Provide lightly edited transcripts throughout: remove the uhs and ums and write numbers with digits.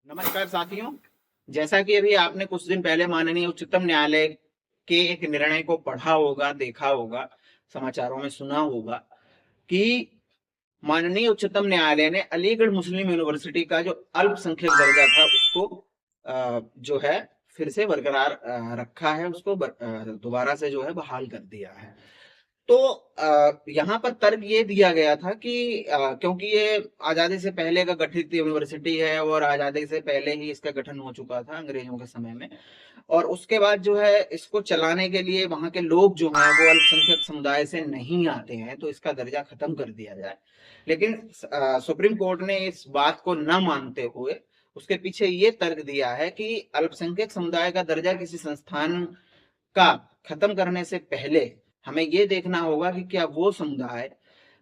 नमस्कार साथियों। जैसा कि अभी आपने कुछ दिन पहले माननीय उच्चतम न्यायालय के एक निर्णय को पढ़ा होगा, देखा होगा, समाचारों में सुना होगा कि माननीय उच्चतम न्यायालय ने अलीगढ़ मुस्लिम यूनिवर्सिटी का जो अल्पसंख्यक दर्जा था उसको जो है फिर से बरकरार रखा है, उसको दोबारा से जो है बहाल कर दिया है। तो यहाँ पर तर्क ये दिया गया था कि क्योंकि ये आजादी से पहले का गठित यूनिवर्सिटी है और आजादी से पहले ही इसका गठन हो चुका था अंग्रेजों के समय में, और उसके बाद जो है इसको चलाने के लिए वहां के लोग जो हैं वो अल्पसंख्यक समुदाय से नहीं आते हैं, तो इसका दर्जा खत्म कर दिया जाए। लेकिन सुप्रीम कोर्ट ने इस बात को न मानते हुए उसके पीछे ये तर्क दिया है कि अल्पसंख्यक समुदाय का दर्जा किसी संस्थान का खत्म करने से पहले हमें ये देखना होगा कि क्या वो समुदाय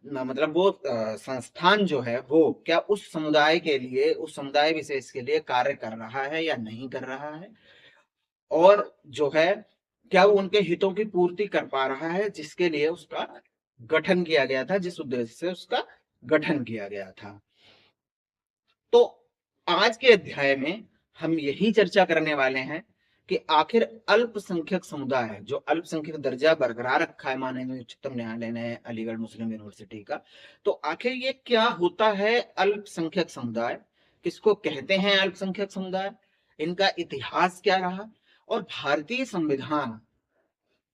मतलब वो संस्थान जो है वो क्या उस समुदाय के लिए, उस समुदाय विशेष के लिए कार्य कर रहा है या नहीं कर रहा है, और जो है क्या वो उनके हितों की पूर्ति कर पा रहा है जिसके लिए उसका गठन किया गया था, जिस उद्देश्य से उसका गठन किया गया था। तो आज के अध्याय में हम यही चर्चा करने वाले हैं कि आखिर अल्पसंख्यक समुदाय, जो अल्पसंख्यक दर्जा बरकरार रखा है माननीय उच्चतम न्यायालय ने अलीगढ़ मुस्लिम यूनिवर्सिटी का, तो आखिर ये क्या होता है अल्पसंख्यक समुदाय, किसको कहते हैं अल्पसंख्यक समुदाय, इनका इतिहास क्या रहा, और भारतीय संविधान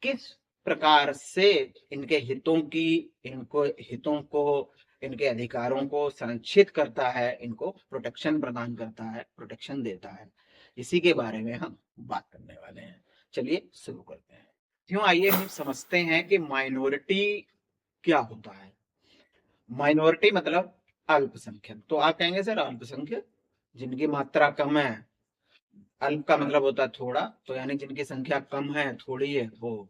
किस प्रकार से इनके हितों की, इनको हितों को, इनके अधिकारों को संरक्षित करता है, इनको प्रोटेक्शन प्रदान करता है, प्रोटेक्शन देता है, इसी के बारे में हम बात करने वाले हैं। चलिए शुरू करते हैं। क्यों, आइए हम समझते हैं कि माइनॉरिटी क्या होता है। माइनॉरिटी मतलब अल्पसंख्यक। तो आप कहेंगे सर अल्पसंख्यक जिनकी मात्रा कम है, अल्प का मतलब होता है थोड़ा, तो यानी जिनकी संख्या कम है, थोड़ी है, वो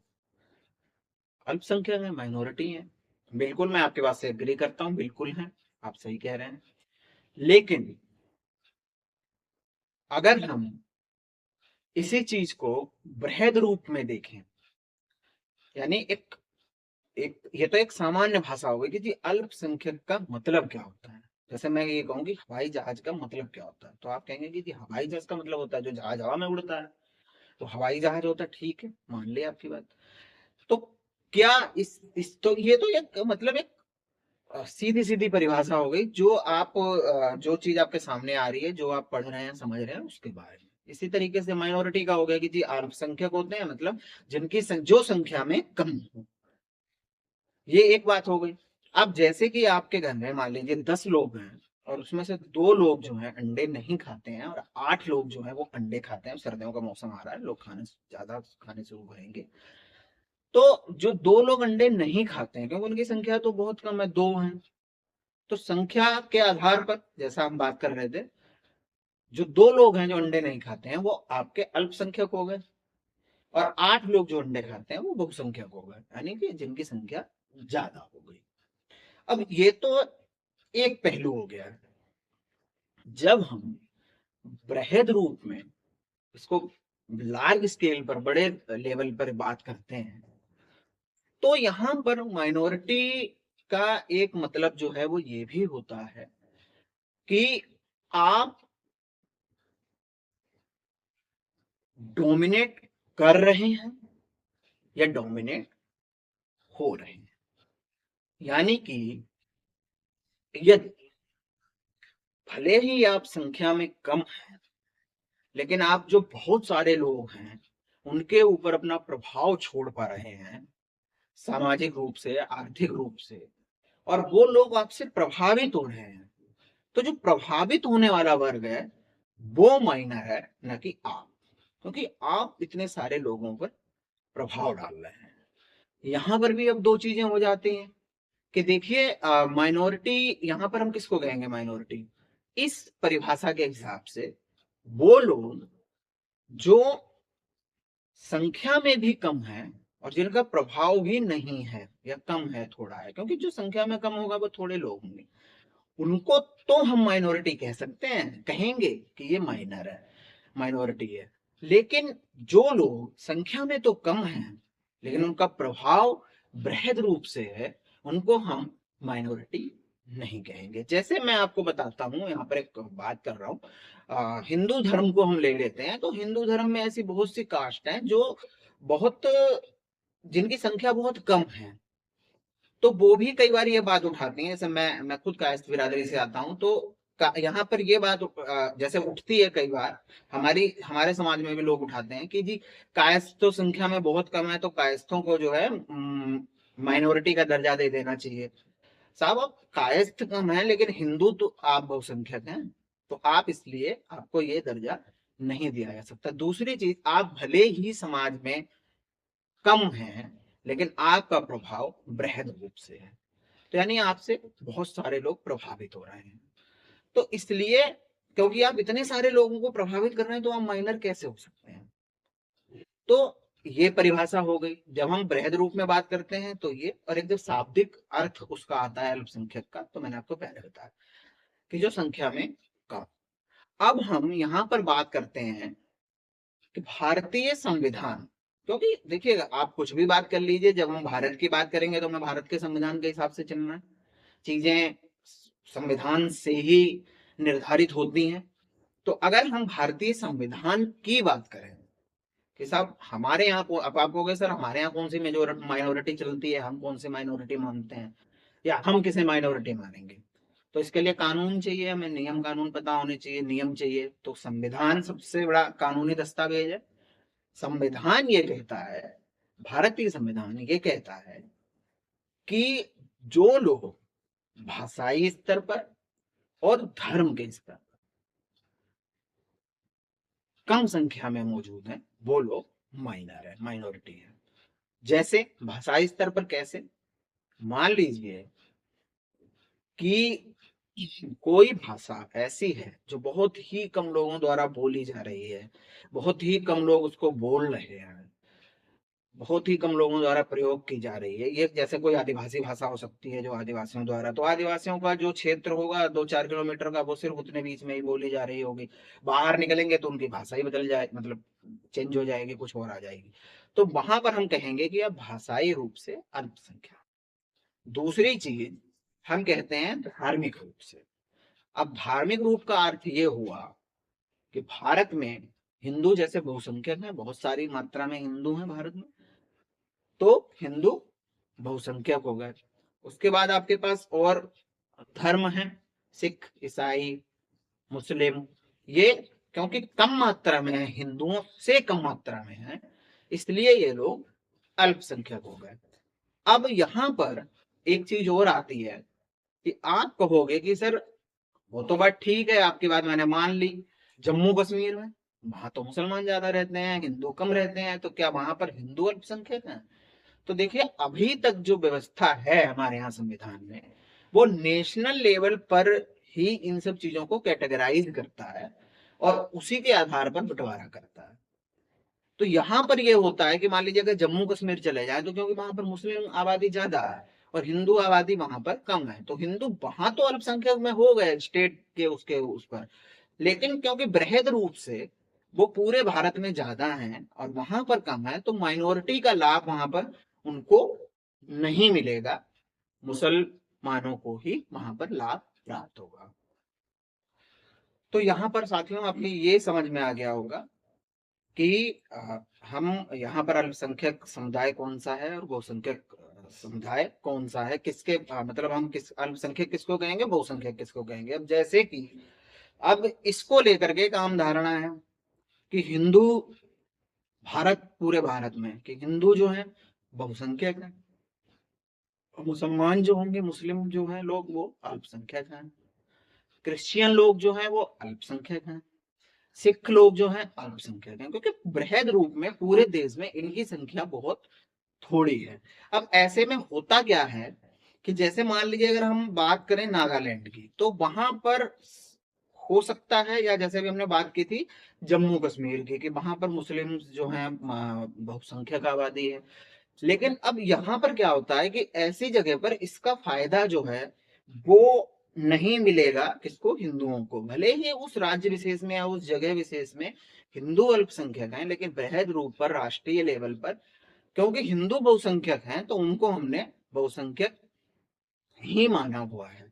अल्पसंख्यक है, माइनॉरिटी है। बिल्कुल मैं आपकी बात से एग्री करता हूं, बिल्कुल है, आप सही कह रहे हैं। लेकिन अगर हम इसी चीज को बृहद रूप में देखें, यानी एक एक ये तो एक सामान्य भाषा हो गई कि जी अल्पसंख्यक का मतलब क्या होता है। जैसे मैं ये कहूँ कि हवाई जहाज का मतलब क्या होता है, तो आप कहेंगे कि जी हवाई जहाज का मतलब होता है जो जहाज हवा में उड़ता है, तो हवाई जहाज होता है। ठीक है, मान लिया आपकी बात। तो क्या इस तो ये तो एक मतलब एक सीधी सीधी परिभाषा हो गई, जो आप जो चीज आपके सामने आ रही है, जो आप पढ़ रहे हैं, समझ रहे हैं, उसके बारे में। इसी तरीके से माइनॉरिटी का हो गया कि जी अल्पसंख्यक होते हैं मतलब जिनकी जो संख्या में कम हो। ये एक बात हो गई। अब जैसे कि आपके घर में मान लीजिए 10 लोग हैं और उसमें से 2 लोग जो हैं अंडे नहीं खाते हैं और 8 लोग जो हैं वो अंडे खाते हैं। सर्दियों का मौसम आ रहा है, लोग खाने ज्यादा खाने शुरू करेंगे। तो जो 2 लोग अंडे नहीं खाते हैं क्योंकि उनकी संख्या तो बहुत कम है, 2 हैं, तो संख्या के आधार पर जैसा हम बात कर रहे थे, जो 2 लोग हैं जो अंडे नहीं खाते हैं वो आपके अल्पसंख्यक हो गए, और 8 लोग जो अंडे खाते हैं वो बहुसंख्यक हो गए, यानी कि जिनकी संख्या ज्यादा हो गई। अब ये तो एक पहलू हो गया। जब हम बृहद रूप में इसको लार्ज स्केल पर, बड़े लेवल पर बात करते हैं, तो यहां पर माइनॉरिटी का एक मतलब जो है वो ये भी होता है कि आप डोमिनेट कर रहे हैं या डोमिनेट हो रहे हैं। यानी कि यदि भले ही आप संख्या में कम हैं, लेकिन आप जो बहुत सारे लोग हैं उनके ऊपर अपना प्रभाव छोड़ पा रहे हैं, सामाजिक रूप से, आर्थिक रूप से, और वो लोग आपसे प्रभावित हो रहे हैं। तो जो प्रभावित होने वाला वर्ग है वो माइनर है, न कि आप, क्योंकि आप इतने सारे लोगों पर प्रभाव डाल रहे हैं। यहां पर भी अब दो चीजें हो जाती हैं कि देखिए माइनॉरिटी, यहां पर हम किसको कहेंगे माइनॉरिटी, इस परिभाषा के हिसाब से वो लोग जो संख्या में भी कम है और जिनका प्रभाव भी नहीं है या कम है, थोड़ा है, क्योंकि जो संख्या में कम होगा वो थोड़े लोग होंगे, उनको तो हम माइनॉरिटी कह सकते हैं, कहेंगे कि ये माइनर है, माइनॉरिटी है। लेकिन जो लोग संख्या में तो कम हैं लेकिन उनका प्रभाव बृहद रूप से है, उनको हम माइनॉरिटी नहीं कहेंगे। जैसे मैं आपको बताता हूँ, यहाँ पर एक बात कर रहा हूँ, हिंदू धर्म को हम ले लेते हैं, तो हिंदू धर्म में ऐसी बहुत सी कास्ट हैं जो बहुत, जिनकी संख्या बहुत कम है, तो वो भी कई बार ये बात उठाती हैं। जैसे मैं खुद कायस्थ बिरादरी से आता हूँ, तो यहाँ पर ये बात जैसे उठती है कई बार, हमारे समाज में भी लोग उठाते हैं कि जी कायस्थ तो संख्या में बहुत कम है, तो कायस्थों को जो है माइनॉरिटी का दर्जा दे देना चाहिए। साहब आप कायस्थ कम है, लेकिन हिंदू तो आप बहुसंख्यक हैं, तो आप इसलिए आपको ये दर्जा नहीं दिया जा सकता। दूसरी चीज, आप भले ही समाज में कम हैं, लेकिन आपका प्रभाव बृहद रूप से है, तो यानी आपसे बहुत सारे लोग प्रभावित हो रहे हैं। तो इसलिए, क्योंकि आप इतने सारे लोगों को प्रभावित कर रहे हैं, तो आप माइनर कैसे हो सकते हैं? तो ये परिभाषा हो गई। जब हम बृहद रूप में बात करते हैं तो ये, और एक जब शाब्दिक अर्थ उसका आता है अल्पसंख्यक का, तो मैंने आपको पहले बताया कि जो संख्या में कम। अब हम यहाँ पर बात करते हैं कि भारतीय संविधान, क्योंकि देखिएगा आप कुछ भी बात कर लीजिए, जब हम भारत की बात करेंगे तो हमें भारत के संविधान के हिसाब से चलना है। चीजें संविधान से ही निर्धारित होती हैं। तो अगर हम भारतीय संविधान की बात करें कि साहब हमारे यहाँ को, अब आप कहोगे सर हमारे यहाँ कौन सी माइनॉरिटी चलती है, हम कौन सी माइनॉरिटी मानते हैं, या हम किसे माइनॉरिटी मानेंगे? तो इसके लिए कानून चाहिए, हमें नियम कानून पता होने चाहिए, नियम चाहिए। तो संविधान सबसे बड़ा कानूनी दस्तावेज है। संविधान ये कहता है, भारतीय संविधान ये कहता है कि जो लोग भाषाई स्तर पर और धर्म के स्तर पर कम संख्या में मौजूद हैं, वो लोग माइनर है, माइनॉरिटी है। जैसे भाषाई स्तर पर कैसे? मान लीजिए कि कोई भाषा ऐसी है जो बहुत ही कम लोगों द्वारा बोली जा रही है, बहुत ही कम लोग उसको बोल रहे हैं, बहुत ही कम लोगों द्वारा प्रयोग की जा रही है। ये जैसे कोई आदिवासी भाषा हो सकती है जो आदिवासियों द्वारा, तो आदिवासियों का जो क्षेत्र होगा 2-4 किलोमीटर का, वो सिर्फ उतने बीच में ही बोली जा रही होगी। बाहर निकलेंगे तो उनकी भाषा ही बदल जाए, मतलब चेंज हो जाएगी, कुछ और आ जाएगी। तो वहां पर हम कहेंगे कि अब भाषाई रूप से अल्पसंख्यक। दूसरी चीज, हम कहते हैं धार्मिक रूप से। अब धार्मिक रूप का अर्थ ये हुआ कि भारत में हिंदू जैसे बहुसंख्यक हैं, बहुत सारी मात्रा में हिंदू हैं भारत में, तो हिंदू बहुसंख्यक हो गए। उसके बाद आपके पास और धर्म है, सिख, ईसाई, मुस्लिम। ये क्योंकि कम मात्रा में है, हिंदुओं से कम मात्रा में है, इसलिए ये लोग अल्पसंख्यक हो गए। अब यहां पर एक चीज और आती है कि आप कहोगे कि सर वो तो बात ठीक है, आपकी बात मैंने मान ली, जम्मू कश्मीर में वहां तो मुसलमान ज्यादा रहते हैं, हिंदू कम रहते हैं, तो क्या वहां पर हिंदू अल्पसंख्यक हैं? तो देखिए, अभी तक जो व्यवस्था है हमारे यहाँ संविधान में, वो नेशनल लेवल पर ही इन सब चीजों को कैटेगराइज करता है और उसी के आधार पर बंटवारा करता है। तो यहाँ पर ये होता है कि मान लीजिए अगर जम्मू कश्मीर चले जाए, तो क्योंकि वहां पर मुस्लिम आबादी ज्यादा है और हिंदू आबादी वहां पर कम है, तो हिंदू वहां तो अल्पसंख्यक में हो गए स्टेट के उसके उस पर, लेकिन क्योंकि बृहद रूप से वो पूरे भारत में ज्यादा हैं और वहां पर कम है, तो माइनॉरिटी का लाभ वहां पर उनको नहीं मिलेगा, मुसलमानों को ही वहां पर लाभ प्राप्त होगा। तो यहाँ पर साथियों आपके ये समझ में आ गया होगा कि हम यहाँ पर अल्पसंख्यक समुदाय कौन सा है और बहुसंख्यक समुदाय कौन सा है, किसके मतलब हम किस अल्पसंख्यक किसको कहेंगे, बहुसंख्यक किसको कहेंगे। अब जैसे कि अब इसको लेकर के एक आम धारणा है कि हिंदू, भारत, पूरे भारत में कि हिंदू जो है बहुसंख्यक है, और मुसलमान जो होंगे, मुस्लिम जो है लोग, वो अल्पसंख्यक हैं, क्रिश्चियन लोग जो हैं वो अल्पसंख्यक हैं, सिख लोग जो हैं अल्पसंख्यक हैं, क्योंकि बृहद रूप में पूरे देश में इनकी संख्या बहुत थोड़ी है। अब ऐसे में होता क्या है कि जैसे मान लीजिए अगर हम बात करें नागालैंड की, तो वहां पर हो सकता है, या जैसे भी हमने बात की थी जम्मू कश्मीर की, कि वहां पर मुस्लिम जो हैं बहुसंख्यक आबादी है। लेकिन अब यहाँ पर क्या होता है कि ऐसी जगह पर इसका फायदा जो है वो नहीं मिलेगा किसको, हिंदुओं को। भले ही उस राज्य विशेष में या उस जगह विशेष में हिंदू अल्पसंख्यक हैं, लेकिन बृहद रूप पर राष्ट्रीय लेवल पर क्योंकि हिंदू बहुसंख्यक हैं, तो उनको हमने बहुसंख्यक ही माना हुआ है।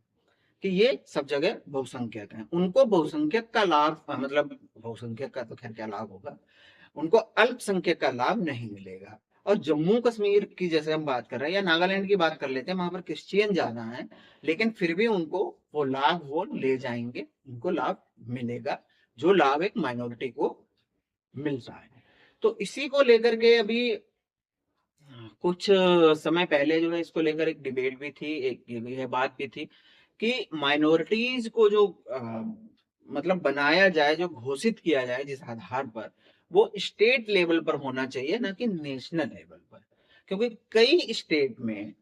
कि ये सब जगह बहुसंख्यक हैं, उनको बहुसंख्यक का लाभ, मतलब बहुसंख्यक का तो खैर क्या लाभ होगा, उनको अल्पसंख्यक का लाभ नहीं मिलेगा। और जम्मू कश्मीर की जैसे हम बात कर रहे हैं, या नागालैंड की बात कर लेते हैं, वहां पर क्रिश्चियन ज्यादा है, लेकिन फिर भी उनको वो लाभ वो ले जाएंगे, उनको लाभ मिलेगा जो लाभ एक माइनॉरिटी को मिल रहा है। तो इसी को लेकर के अभी कुछ समय पहले जो है इसको लेकर एक डिबेट भी थी, एक ये बात भी थी कि माइनॉरिटीज को जो मतलब बनाया जाए, जो घोषित किया जाए जिस आधार पर, वो स्टेट लेवल पर होना चाहिए, ना कि नेशनल लेवल पर। क्योंकि कई स्टेट में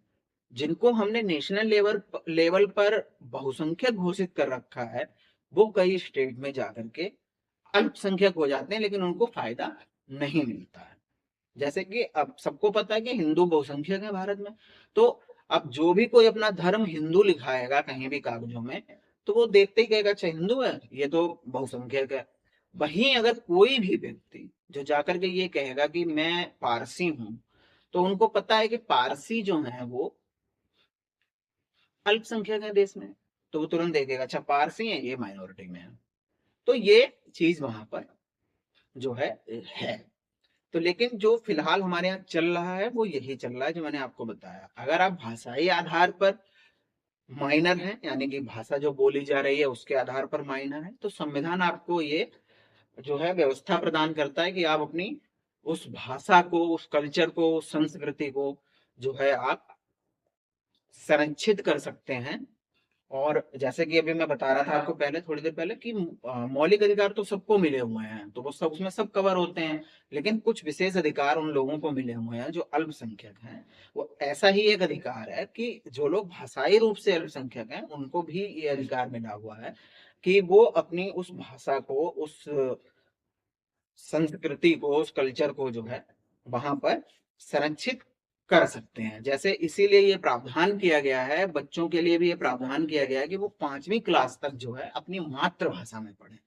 जिनको हमने नेशनल लेवल पर बहुसंख्यक घोषित कर रखा है, वो कई स्टेट में जाकर के अल्पसंख्यक हो जाते हैं, लेकिन उनको फायदा नहीं मिलता है। जैसे कि अब सबको पता है कि हिंदू बहुसंख्यक है भारत में, तो अब जो भी कोई अपना धर्म हिंदू लिखाएगा कहीं भी कागजों में, तो वो देखते ही कहेगा अच्छा हिंदू है, ये तो बहुसंख्यक है। वहीं अगर कोई भी व्यक्ति जो जाकर के ये कहेगा कि मैं पारसी हूं, तो उनको पता है कि पारसी जो है वो अल्पसंख्यक है देश में, तो वो तुरंत देखेगा अच्छा पारसी है, ये माइनॉरिटी में है। तो ये चीज वहां पर जो है। तो लेकिन जो फिलहाल हमारे यहाँ चल रहा है वो यही चल रहा है जो मैंने आपको बताया। अगर आप भाषाई आधार पर माइनर हैं, यानी कि भाषा जो बोली जा रही है उसके आधार पर माइनर है, तो संविधान आपको ये जो है व्यवस्था प्रदान करता है कि आप अपनी उस भाषा को, उस कल्चर को, उस संस्कृति को जो है आप संरक्षित कर सकते हैं। और जैसे कि अभी मैं बता रहा था आपको पहले, थोड़ी देर पहले, कि मौलिक अधिकार तो सबको मिले हुए हैं, तो वो सब उसमें सब कवर होते हैं, लेकिन कुछ विशेष अधिकार उन लोगों को मिले हुए हैं जो अल्पसंख्यक हैं। वो ऐसा ही एक अधिकार है कि जो लोग भाषाई रूप से अल्पसंख्यक हैं उनको भी ये अधिकार मिला हुआ है कि वो अपनी उस भाषा को, उस संस्कृति को, उस कल्चर को जो है वहां पर संरक्षित कर सकते हैं। जैसे इसीलिए ये प्रावधान किया गया है, बच्चों के लिए भी ये प्रावधान किया गया है कि वो 5वीं क्लास तक जो है अपनी मातृभाषा में पढ़ें।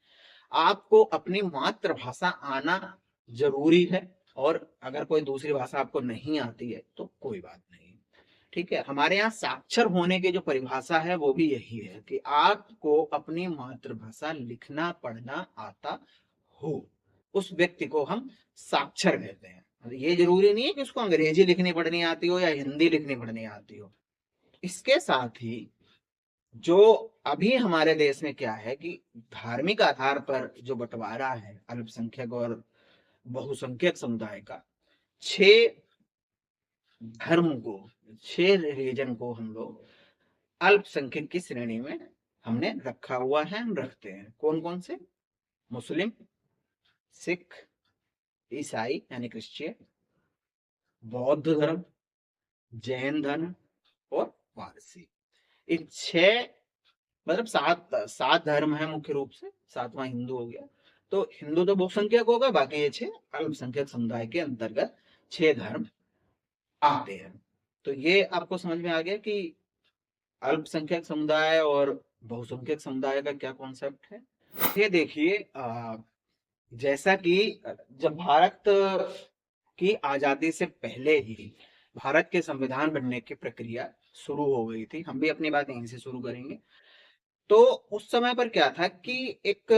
आपको अपनी मातृभाषा आना जरूरी है, और अगर कोई दूसरी भाषा आपको नहीं आती है तो कोई बात नहीं। ठीक है, हमारे यहाँ साक्षर होने की जो परिभाषा है वो भी यही है कि आपको अपनी मातृभाषा लिखना पढ़ना आता हो, उस व्यक्ति को हम साक्षर कहते हैं। ये जरूरी नहीं है कि उसको अंग्रेजी लिखनी पढ़नी आती हो या हिंदी लिखनी पढ़नी आती हो। इसके साथ ही जो अभी हमारे देश में क्या है कि धार्मिक आधार पर जो बंटवारा है अल्पसंख्यक और बहुसंख्यक समुदाय का, 6 धर्म को, 6 रिलीजन को हम लोग अल्पसंख्यक की श्रेणी में हमने रखा हुआ है, हम रखते हैं। कौन कौन से? मुस्लिम, सिख, ईसाई यानी क्रिश्चियन, बौद्ध धर्म, जैन धर्म और पारसी। इन 6, मतलब 7 धर्म है मुख्य रूप से, 7वां हिंदू हो गया। तो हिंदू तो बहुसंख्यक होगा, बाकी ये 6 अल्पसंख्यक समुदाय के अंतर्गत 6 धर्म आते हैं। तो ये आपको समझ में आ गया कि अल्पसंख्यक समुदाय और बहुसंख्यक समुदाय का क्या कॉन्सेप्ट है। ये देखिए, जैसा कि जब भारत की आजादी से पहले ही भारत के संविधान बनने की प्रक्रिया शुरू हो गई थी, हम भी अपनी बात यहीं से शुरू करेंगे। तो उस समय पर क्या था कि एक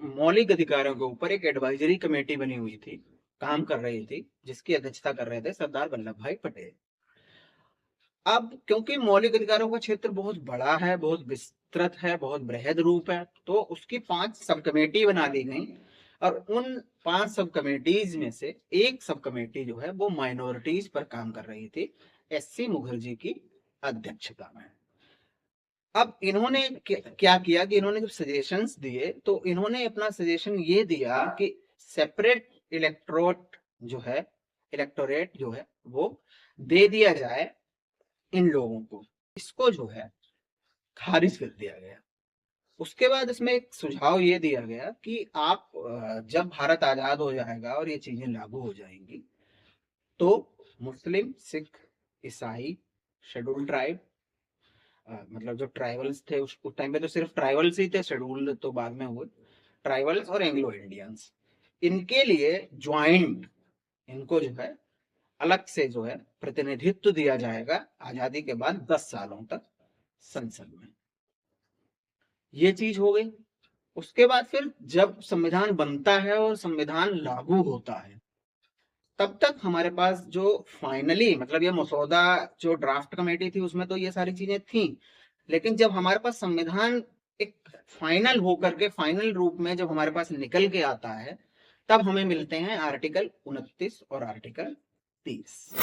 मौलिक अधिकारों के ऊपर एक एडवाइजरी कमेटी बनी हुई थी, काम कर रही थी, जिसकी अध्यक्षता कर रहे थे सरदार वल्लभ भाई पटेल। अब क्योंकि मौलिक अधिकारों का क्षेत्र बहुत बड़ा है, बहुत विस्तृत है, बहुत बृहद रूप है, तो उसकी 5 सब कमेटी बना दी गई। और उन 5 सब कमेटीज में से एक सब कमेटी जो है वो माइनॉरिटीज पर काम कर रही थी, एससी मुखर्जी की अध्यक्षता में। अब इन्होंने क्या किया कि इन्होंने जब सजेशंस दिए तो इन्होंने अपना सजेशन ये दिया कि सेपरेट इलेक्टोरेट जो है वो दे दिया जाए इन लोगों को। इसको जो है खारिज कर दिया गया। उसके बाद इसमें एक सुझाव ये दिया गया कि आप जब भारत आजाद हो जाएगा और ये चीजें लागू हो जाएंगी, तो मुस्लिम, सिख, ईसाई, शेड्यूल ट्राइब, मतलब जो ट्राइबल्स थे उस टाइम पे तो सिर्फ ट्राइबल्स ही थे, शेड्यूल तो बाद में हुए, ट्राइबल्स और एंग्लो इंडियंस, इनके लिए ज्वाइंट, इनको जो है अलग से जो है प्रतिनिधित्व दिया जाएगा आजादी के बाद 10 सालों तक, संसद में। ये चीज हो गई। उसके बाद फिर जब संविधान बनता है और संविधान लागू होता है, तब तक हमारे पास जो फाइनली मतलब ये मसौदा जो ड्राफ्ट कमेटी थी उसमें तो ये सारी चीजें थी, लेकिन जब हमारे पास संविधान एक फाइनल होकर के फाइनल रूप में जब हमारे पास निकल के आता है, तब हमें मिलते हैं आर्टिकल 29 और आर्टिकल 30।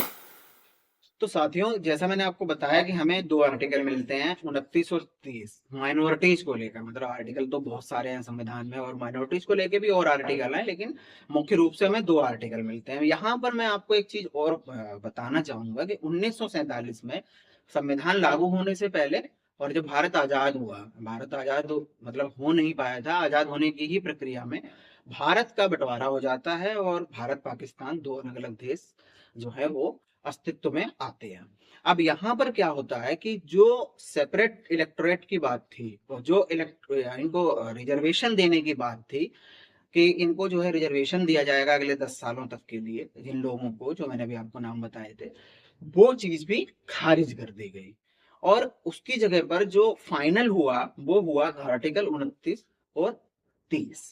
तो साथियों, जैसा मैंने आपको बताया कि हमें दो आर्टिकल मिलते हैं 29 और 30 माइनॉरिटीज को लेकर। मतलब आर्टिकल तो बहुत सारे हैं संविधान में और माइनॉरिटीज को लेकर भी और आर्टिकल हैं, लेकिन मुख्य रूप से हमें दो आर्टिकल मिलते हैं। यहाँ पर मैं आपको एक चीज और बताना चाहूंगा कि 1947 में संविधान लागू होने से पहले और जब भारत आजाद हुआ, भारत आजाद मतलब हो नहीं पाया था, आजाद होने की ही प्रक्रिया में भारत का बंटवारा हो जाता है और भारत पाकिस्तान दो अलग अलग देश जो है वो अस्तित्व में आते हैं। अब यहाँ पर क्या होता है कि जो सेपरेट इलेक्टोरेट की बात थी और जो इनको रिजर्वेशन देने की बात थी कि इनको जो है रिजर्वेशन दिया जाएगा अगले 10 सालों तक के लिए जिन लोगों को जो मैंने अभी आपको नाम बताए थे, वो चीज भी खारिज कर दी गई और उसकी जगह पर जो फाइनल हुआ वो हुआ आर्टिकल 29 और 30।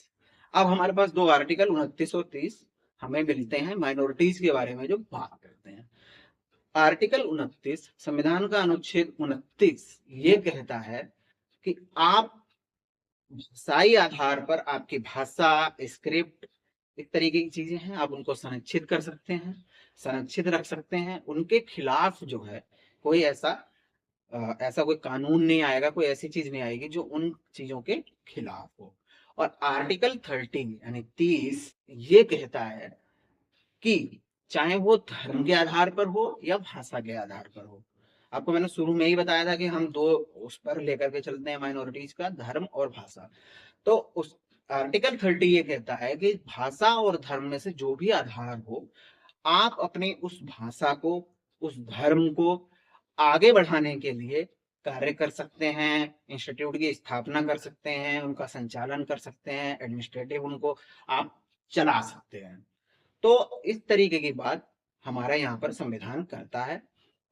अब हमारे पास दो आर्टिकल 29 और 30 हमें मिलते हैं माइनॉरिटीज के बारे में जो बात करते हैं। आर्टिकल 29 संविधान का अनुच्छेद 29 ये कहता है कि आप भाषाई आधार पर आपकी भाषा, स्क्रिप्ट, एक तरीके की चीजें हैं, आप उनको संरक्षित कर सकते हैं, संरक्षित रख सकते हैं। उनके खिलाफ जो है कोई ऐसा कोई कानून नहीं आएगा, कोई ऐसी चीज नहीं आएगी जो उन चीजों के खिलाफ हो। और आर्टिकल 13 यानी 30 ये कहता है कि चाहे वो धर्म के आधार पर हो या भाषा के आधार पर हो। आपको मैंने शुरू में ही बताया था कि हम दो उस पर लेकर के चलते हैं माइनॉरिटीज का, धर्म और भाषा। तो उस आर्टिकल 30 ये कहता है कि भाषा और धर्म में से जो भी आधार हो, आप अपनी उस भाषा को, उस धर्म को आगे बढ़ाने के लिए कार्य कर सकते हैं, इंस्टीट्यूट की स्थापना कर सकते हैं, उनका संचालन कर सकते हैं, एडमिनिस्ट्रेटिव उनको आप चला सकते हैं। तो इस तरीके की बात हमारा यहाँ पर संविधान करता है।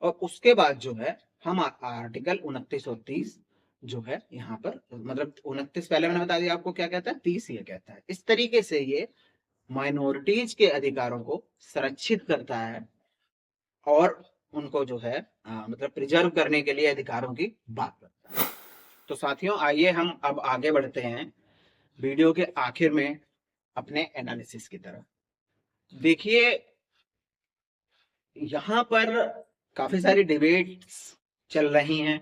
और उसके बाद जो है हम आर्टिकल 29 और 30 जो है यहाँ पर मतलब 29 पहले मैंने बता दिया आपको क्या कहता है, 30 ये कहता है। इस तरीके से ये माइनॉरिटीज के अधिकारों को संरक्षित करता है और उनको जो है मतलब प्रिजर्व करने के लिए अधिकारों की बात करता है। तो साथियों, आइए हम अब आगे बढ़ते हैं वीडियो के आखिर में अपने एनालिसिस की तरफ। देखिए, यहाँ पर काफी सारी डिबेट्स चल रही हैं,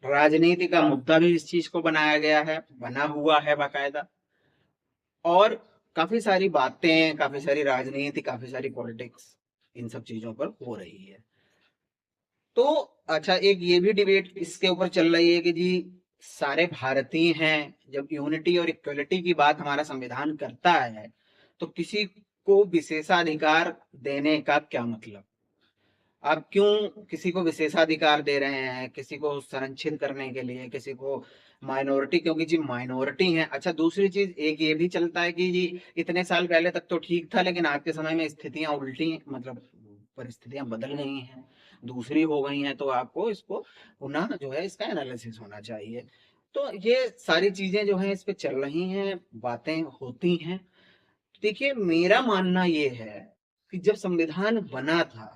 राजनीति का मुद्दा भी इस चीज को बनाया गया है, बना हुआ है बाकायदा, और काफी सारी बातें, काफी सारी राजनीति, काफी सारी पॉलिटिक्स इन सब चीजों पर हो रही है। तो अच्छा, एक ये भी डिबेट इसके ऊपर चल रही है कि जी सारे भारतीय हैं, जब यूनिटी और इक्वलिटी की बात हमारा संविधान करता है तो किसी को विशेषाधिकार देने का क्या मतलब। आप क्यों किसी को विशेषाधिकार दे रहे हैं, किसी को संरक्षित करने के लिए, किसी को माइनॉरिटी, क्योंकि जी माइनॉरिटी है। अच्छा, दूसरी चीज एक ये भी चलता है कि जी इतने साल पहले तक तो ठीक था, लेकिन आज के समय में स्थितियां उल्टी, मतलब परिस्थितियां बदल गई हैं, दूसरी हो गई हैं, तो आपको इसको पुनः जो है इसका एनालिसिस होना चाहिए। तो ये सारी चीजें जो है इस पे चल रही हैं, बातें होती हैं। देखिए, मेरा मानना ये है कि जब संविधान बना था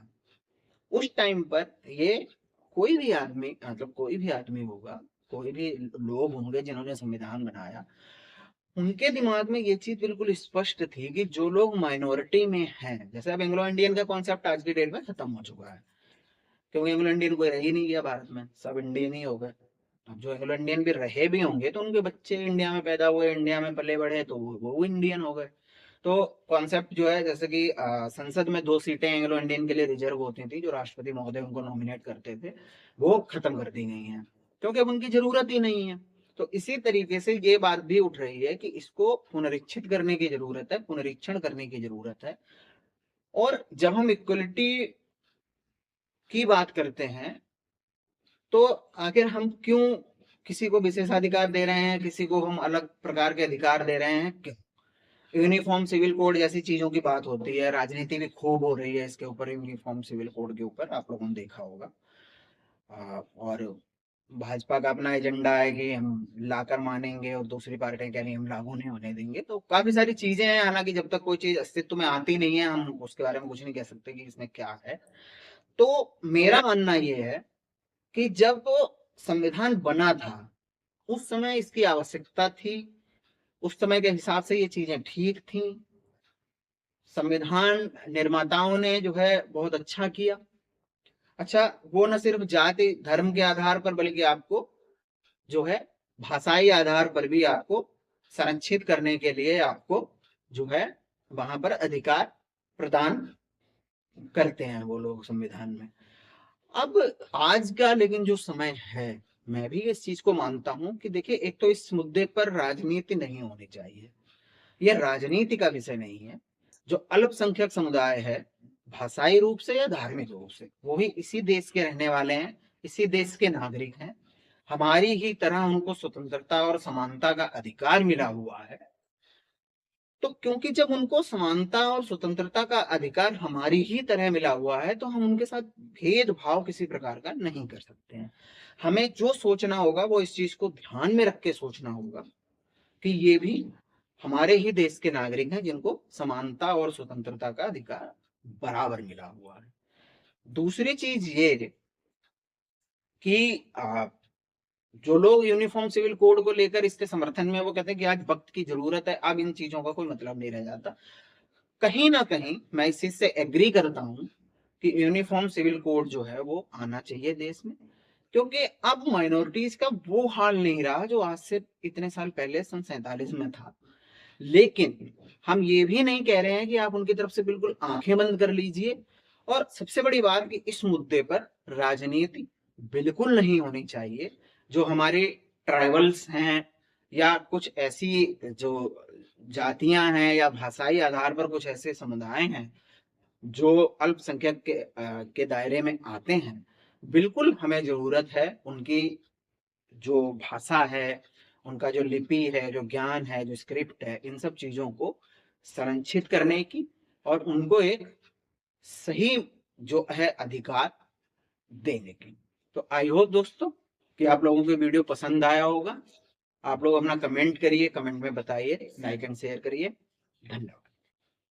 उस टाइम पर ये कोई भी आदमी, मतलब कोई भी आदमी होगा, कोई भी लोग होंगे जिन्होंने संविधान बनाया, उनके दिमाग में ये चीज बिल्कुल स्पष्ट थी कि जो लोग माइनॉरिटी में हैं, जैसे अब एंग्लो इंडियन का कॉन्सेप्ट आज की डेट में खत्म हो चुका है, क्योंकि एंग्लो इंडियन कोई रह ही नहीं गया भारत में, सब इंडियन ही हो गए। अब जो एंग्लो इंडियन भी रहे भी होंगे तो उनके बच्चे इंडिया में पैदा हुए, इंडिया में पले बढ़े, तो वो इंडियन हो गए। तो कॉन्सेप्ट जो है, जैसे कि संसद में 2 सीटें एंग्लो इंडियन के लिए रिजर्व होती थी, जो राष्ट्रपति महोदय उनको नॉमिनेट करते थे, वो खत्म कर दी गई हैं क्योंकि अब उनकी जरूरत ही नहीं है। तो इसी तरीके से ये बात भी उठ रही है कि इसको पुनरीक्षित करने की जरूरत है, पुनरीक्षण करने की जरूरत है। और जब हम इक्वलिटी की बात करते हैं तो आखिर हम क्यों किसी को विशेषाधिकार दे रहे हैं, किसी को हम अलग प्रकार के अधिकार दे रहे हैं, क्यों? यूनिफॉर्म सिविल कोड जैसी चीजों की बात होती है, राजनीति भी खूब हो रही है इसके ऊपर, यूनिफॉर्म सिविल कोड के ऊपर, आप लोगों ने देखा होगा। और भाजपा का अपना एजेंडा है कि हम लाकर मानेंगे और दूसरी पार्टियां कह रही हम लागू नहीं होने देंगे। तो काफी सारी चीजें हैं, हालांकि जब तक कोई चीज अस्तित्व में आती नहीं है हम उसके बारे में कुछ नहीं कह सकते कि इसमें क्या है। तो मेरा मानना ये है कि जब संविधान बना था उस समय इसकी आवश्यकता थी, उस समय के हिसाब से ये चीजें ठीक थी। संविधान निर्माताओं ने जो है बहुत अच्छा किया। अच्छा, वो न सिर्फ जाति धर्म के आधार पर बल्कि आपको जो है भाषाई आधार पर भी आपको संरक्षित करने के लिए आपको जो है वहां पर अधिकार प्रदान करते हैं वो लोग संविधान में। अब आज का लेकिन जो समय है, मैं भी इस चीज को मानता हूं कि देखिए, एक तो इस मुद्दे पर राजनीति नहीं होनी चाहिए, यह राजनीति का विषय नहीं है। जो अल्पसंख्यक समुदाय है, भाषाई रूप से या धार्मिक रूप से, वो भी इसी देश के रहने वाले हैं, इसी देश के नागरिक हैं, हमारी ही तरह उनको स्वतंत्रता और समानता का अधिकार मिला हुआ है। तो क्योंकि जब उनको समानता और स्वतंत्रता का अधिकार हमारी ही तरह मिला हुआ है, तो हम उनके साथ भेदभाव किसी प्रकार का नहीं कर सकते हैं। हमें जो सोचना होगा वो इस चीज को ध्यान में रख के सोचना होगा कि ये भी हमारे ही देश के नागरिक हैं जिनको समानता और स्वतंत्रता का अधिकार बराबर मिला हुआ है। दूसरी चीज ये कि जो लोग यूनिफॉर्म सिविल कोड को लेकर इसके समर्थन में, वो कहते हैं कि आज वक्त की जरूरत है, अब इन चीजों का कोई मतलब नहीं रह जाता। कहीं ना कहीं मैं इस चीज से एग्री करता हूं कि यूनिफॉर्म सिविल कोड जो है वो आना चाहिए देश में, क्योंकि अब माइनॉरिटीज का वो हाल नहीं रहा जो आज से इतने साल पहले सन 47 में था। लेकिन हम ये भी नहीं कह रहे हैं कि आप उनकी तरफ से बिल्कुल आंखें बंद कर लीजिए। और सबसे बड़ी बात कि इस मुद्दे पर राजनीति बिल्कुल नहीं होनी चाहिए। जो हमारे ट्राइबल्स हैं या कुछ ऐसी जो जातियां हैं या भाषाई आधार पर कुछ ऐसे समुदाय हैं जो अल्पसंख्यक के दायरे में आते हैं, बिल्कुल हमें जरूरत है उनकी जो भाषा है, उनका जो लिपि है, जो ज्ञान है, जो स्क्रिप्ट है, इन सब चीजों को संरक्षित करने की और उनको एक सही जो है अधिकार देने की। तो आई होप दोस्तों कि आप लोगों को वीडियो पसंद आया होगा। आप लोग अपना कमेंट करिए, कमेंट में बताइए, लाइक एंड शेयर करिए। धन्यवाद।